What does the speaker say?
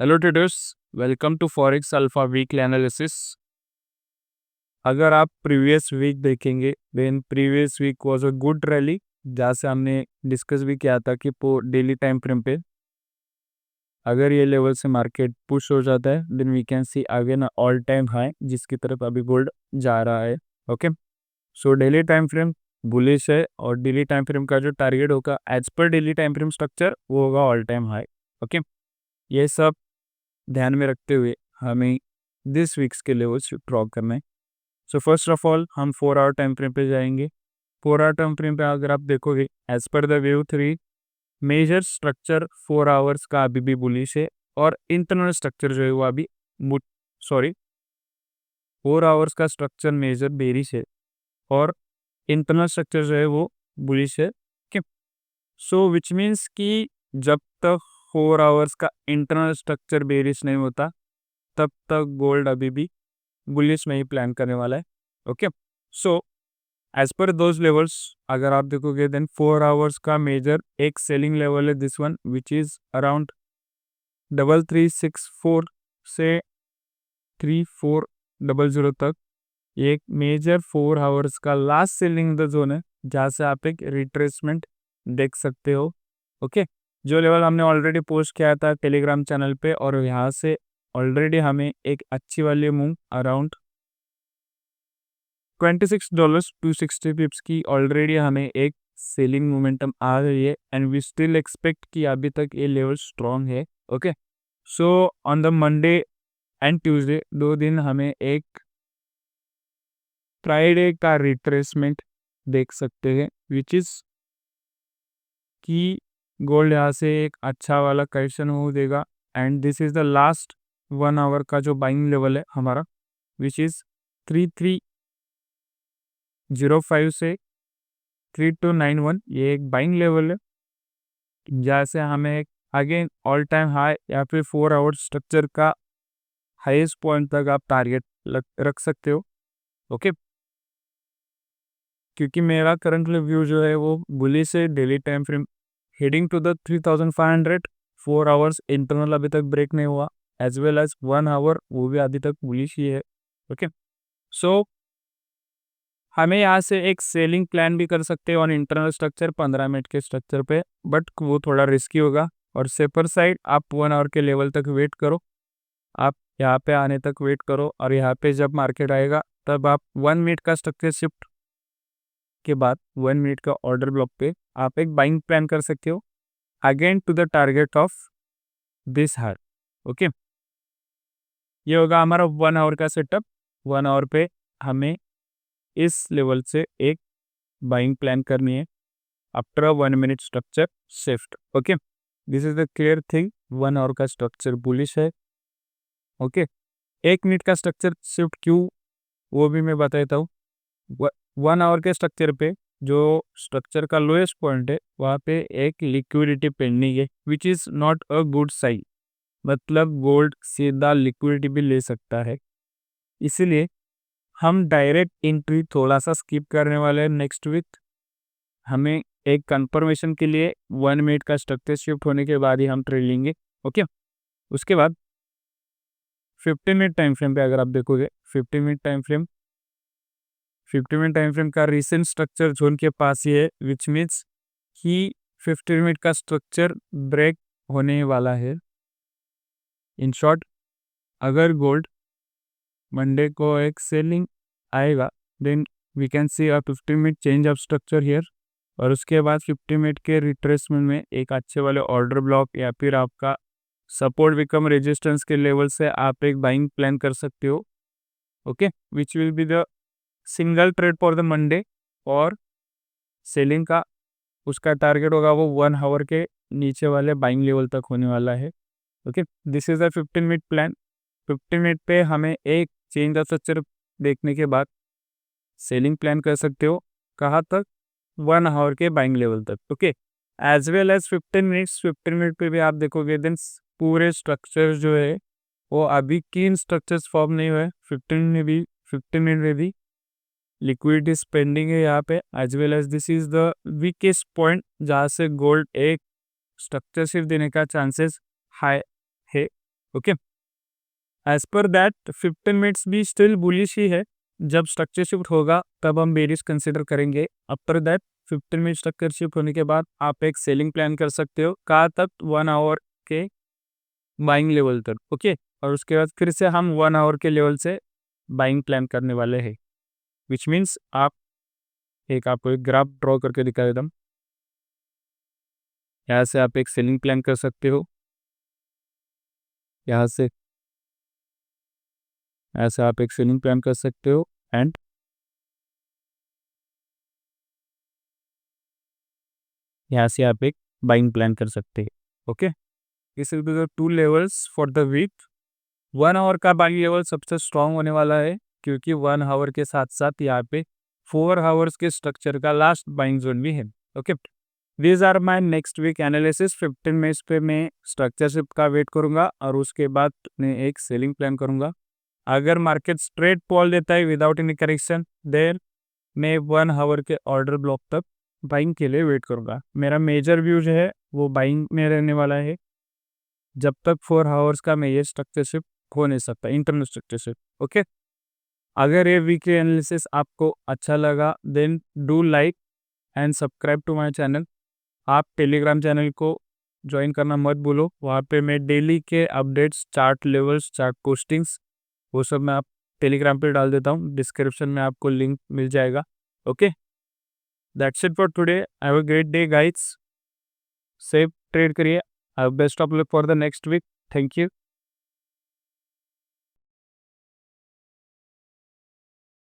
Hello traders, welcome to forex alpha weekly analysis. अगर आप previous week देखेंगे then previous week was a good rally, जहाँ से हमने डिस्कस भी किया था कि डेली टाइम फ्रेम पे अगर ये लेवल से मार्केट पुश हो जाता है then we can see again all time high, जिसकी तरफ अभी गोल्ड जा रहा है। Okay, so daily time frame bullish है और डेली टाइम फ्रेम का जो टारगेट होगा as per daily time frame structure वो होगा ऑल टाइम हाई। ओके, ये सब ध्यान में रखते हुए हमें दिस वीक्स के लेवल्स ड्रॉ करना है। सो फर्स्ट ऑफ ऑल हम 4 आवर टाइम फ्रेम पे जाएंगे। 4 आवर टाइम फ्रेम पे अगर आप देखोगे as per the wave 3 major structure 4 hours का अभी भी बुलिश है और इंटरनल स्ट्रक्चर जो है वो अभी 4 आवर्स का स्ट्रक्चर मेजर बेरिश है और इंटरनल स्ट्रक्चर जो है वो बुलिश है। सो विच मीन्स कि जब तक 4 आवर्स का इंटरनल स्ट्रक्चर बेरिश नहीं होता तब तक गोल्ड अभी भी बुलिश में ही प्लान करने वाला है। Okay, so as per those levels अगर आप देखोगे देन 4 आवर्स का मेजर एक सेलिंग लेवल है this one which is around 3364 से 3400 तक। ये एक मेजर 4 आवर्स का लास्ट सेलिंग द जोन है जहाँ से आप एक रिट्रेसमेंट देख सकते हो। ओके, जो लेवल हमने ऑलरेडी पोस्ट किया था टेलीग्राम चैनल पे और यहाँ से ऑलरेडी हमें एक अच्छी वाली मूव अराउंड $26 260 की ऑलरेडी हमें एक सेलिंग मोमेंटम आ रही है एंड वी स्टिल एक्सपेक्ट कि अभी तक ये लेवल स्ट्रॉन्ग है। Okay, so on the Monday and Tuesday 2 दिन हमें एक फ्राइडे का रिट्रेसमेंट देख सकते हैं विच इज कि गोल्ड यहाँ से एक अच्छा वाला करेक्शन हो देगा and this is the last 1 hour का जो बाइंग लेवल है हमारा विच इज 3305 से 3291। ये एक बाइंग लेवल है जहाँ से हमें एक अगेन ऑल टाइम हाई या फिर 4 आवर स्ट्रक्चर का हाईएस्ट पॉइंट तक आप टारगेट रख सकते हो। ओके, क्योंकि मेरा करंट व्यू जो है वो बुलिश है। Daily time frame heading to the 3500। 4 hours internal अभी तक ब्रेक नहीं हुआ एज वेल एज 1 आवर वो भी अभी तक बुलिश ही है। ओके, सो हमें यहाँ से एक सेलिंग प्लान भी कर सकते हैं ऑन इंटरनल स्ट्रक्चर 15 मिनट के स्ट्रक्चर पे, बट वो थोड़ा रिस्की होगा और सेपर साइड आप 1 आवर के लेवल तक वेट करो। आप यहाँ पे आने तक वेट करो और यहाँ पे जब मार्केट आएगा तब आप 1 मिनट का स्ट्रक्चर शिफ्ट के बाद 1 मिनट का ऑर्डर ब्लॉक पे आप एक बाइंग प्लान कर सकते हो again to the target of this hour. Okay, ये होगा हमारा 1 आवर का सेटअप। 1 आवर पे हमें इस लेवल से एक बाइंग प्लान करनी है after 1 minute structure shift. Okay, this is the clear thing. 1 hour का स्ट्रक्चर बुलिश है। ओके, 1 मिनट का स्ट्रक्चर शिफ्ट क्यों वो भी मैं बता देता हूँ। 1 आवर के स्ट्रक्चर पे जो स्ट्रक्चर का लोएस्ट पॉइंट है वहाँ पे एक लिक्विडिटी पेंडिंग है which is not a good sign. मतलब गोल्ड सीधा लिक्विडिटी भी ले सकता है, इसीलिए हम डायरेक्ट एंट्री थोड़ा सा स्किप करने वाले हैं नेक्स्ट वीक। हमें एक कंफर्मेशन के लिए 1 मिनट का स्ट्रक्चर शिफ्ट होने के बाद ही हम ट्रेड लेंगे। ओके, उसके बाद 15 मिनट टाइम फ्रेम पे अगर आप देखोगे 15 मिनट टाइम फ्रेम का रिसेंट स्ट्रक्चर जोन के पास ही है विच मीन्स कि 15 मिनट का स्ट्रक्चर ब्रेक होने वाला है। इन शॉर्ट, अगर गोल्ड मंडे को एक सेलिंग आएगा then we can see a 15 minute change of structure here और उसके बाद 50 मिनट के रिट्रेसमेंट में एक अच्छे वाले ऑर्डर ब्लॉक या फिर आपका सपोर्ट बिकम रेजिस्टेंस के लेवल से आप एक बाइंग प्लान कर सकते हो। Okay, which will be the single trade for the Monday और सेलिंग का उसका टारगेट होगा वो 1 आवर के नीचे वाले बाइंग लेवल तक होने वाला है। Okay, this is a 15 minute plan. 15 minute पे हमें एक चेंज ऑफ स्ट्रक्चर देखने के बाद सेलिंग प्लान कर सकते हो कहाँ तक 1 आवर के बाइंग लेवल तक। Okay, as well as 15 minute पे भी आप देखोगे देन पूरे स्ट्रक्चर जो है वो अभी तीन स्ट्रक्चर्स फॉर्म नहीं हुए। 15 मिनट में भी लिक्विडिटी स्पेंडिंग है यहाँ पे as well as this is the weakest point जहाँ से गोल्ड एक स्ट्रक्चर शिफ्ट देने का चांसेस हाई है। Okay, as per that 15 minutes भी स्टिल बुलिश ही है। जब स्ट्रक्चर शिफ्ट होगा तब हम बेरिश कंसिडर करेंगे। After that 15 minute structure shift होने के बाद आप एक सेलिंग प्लान कर सकते हो, कहाँ तक, 1 आवर के बाइंग लेवल तक। ओके, और उसके बाद फिर से हम 1 आवर के लेवल से बाइंग प्लान करने वाले हैं, विच मीन्स आपको एक ग्राफ ड्रॉ करके दिखा देता हूँ। यहाँ से आप एक सेलिंग प्लान कर सकते हो, यहाँ से ऐसे आप एक सेलिंग प्लान कर सकते हो, एंड यहाँ से आप एक बाइंग प्लान कर सकते हैं। Okay, this will be the 2 levels for the week. 1 hour का बाइंग लेवल सबसे स्ट्रांग होने वाला है, क्योंकि 1 आवर के साथ साथ यहाँ पे 4 आवर्स के स्ट्रक्चर का लास्ट बाइंग जोन भी है। Okay, these are my next week analysis. 15 minutes पे मैं स्ट्रक्चर शिफ्ट का वेट करूंगा और उसके बाद मैं एक सेलिंग प्लान करूंगा। अगर मार्केट स्ट्रेट पॉल देता है विदाउट एनी करेक्शन, देन मैं 1 आवर के ऑर्डर ब्लॉक तक बाइंग के लिए वेट करूंगा। मेरा मेजर व्यू जो है वो बाइंग में रहने वाला है, जब तक 4 आवर्स का मैं ये स्ट्रक्चर शिफ्ट हो नहीं सकता, इंटरनल स्ट्रक्चर शिफ्ट। ओके, अगर ये वीकली एनालिसिस आपको अच्छा लगा, then do like and subscribe to my channel. आप टेलीग्राम चैनल को ज्वाइन करना मत भूलो, वहाँ पे मैं डेली के updates, chart levels, chart postings, वो सब मैं आप टेलीग्राम पे डाल देता हूँ। डिस्क्रिप्शन में आपको लिंक मिल जाएगा। Okay, that's it for today. Have a great day guides, safe trade करिए। Best of luck for the next week. Thank you.